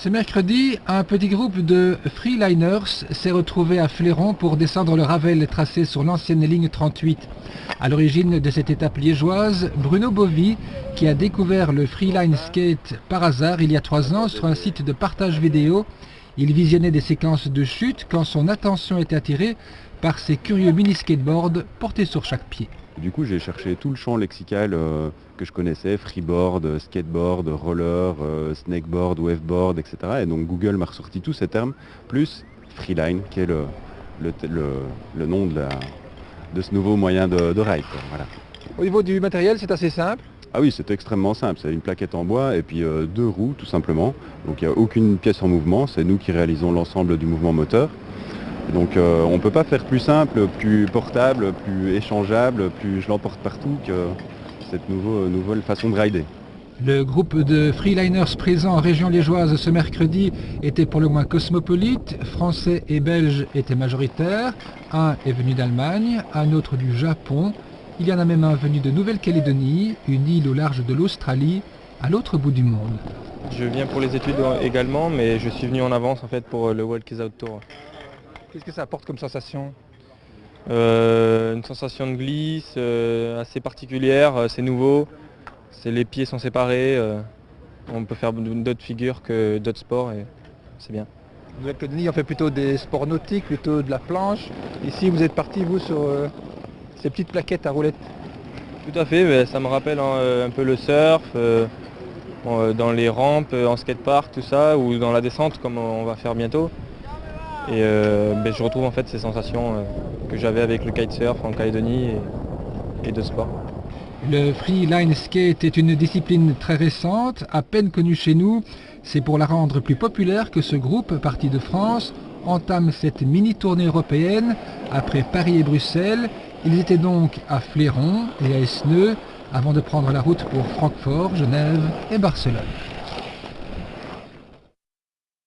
Ce mercredi, un petit groupe de freeliners s'est retrouvé à Fléron pour descendre le Ravel tracé sur l'ancienne ligne 38. À l'origine de cette étape liégeoise, Bruno Bovy, qui a découvert le freeline skate par hasard il y a 3 ans sur un site de partage vidéo. Il visionnait des séquences de chute quand son attention était attirée par ces curieux mini-skateboards portés sur chaque pied. Du coup, j'ai cherché tout le champ lexical que je connaissais, freeboard, skateboard, roller, snakeboard, waveboard, etc. Et donc Google m'a ressorti tous ces termes, plus freeline, qui est le nom de ce nouveau moyen de ride, quoi. Voilà. Au niveau du matériel, c'est assez simple. Ah oui, c'est extrêmement simple, c'est une plaquette en bois et puis 2 roues tout simplement. Donc il n'y a aucune pièce en mouvement, c'est nous qui réalisons l'ensemble du mouvement moteur. Donc on ne peut pas faire plus simple, plus portable, plus échangeable, plus je l'emporte partout que cette nouvelle façon de rider. Le groupe de freeliners présents en région liégeoise ce mercredi était pour le moins cosmopolite. Français et Belges étaient majoritaires. Un est venu d'Allemagne, un autre du Japon. Il y en a même un venu de Nouvelle-Calédonie, une île au large de l'Australie, à l'autre bout du monde. Je viens pour les études également, mais je suis venu en avance en fait pour le Walk is Out Tour. Qu'est-ce que ça apporte comme sensation? Une sensation de glisse assez particulière, c'est nouveau, les pieds sont séparés, on peut faire d'autres figures que d'autres sports et c'est bien. Nouvelle-Calédonie, on fait plutôt des sports nautiques, plutôt de la planche. Ici, vous êtes parti, vous, sur ces petites plaquettes à roulettes. Tout à fait, mais ça me rappelle un peu le surf, dans les rampes, en skatepark, tout ça, ou dans la descente comme on va faire bientôt. Et je retrouve en fait ces sensations que j'avais avec le kitesurf en Calédonie et de sport. Le freeline skate est une discipline très récente, à peine connue chez nous. C'est pour la rendre plus populaire que ce groupe, parti de France, entame cette mini-tournée européenne. Après Paris et Bruxelles, ils étaient donc à Fléron et à Esneux, avant de prendre la route pour Francfort, Genève et Barcelone.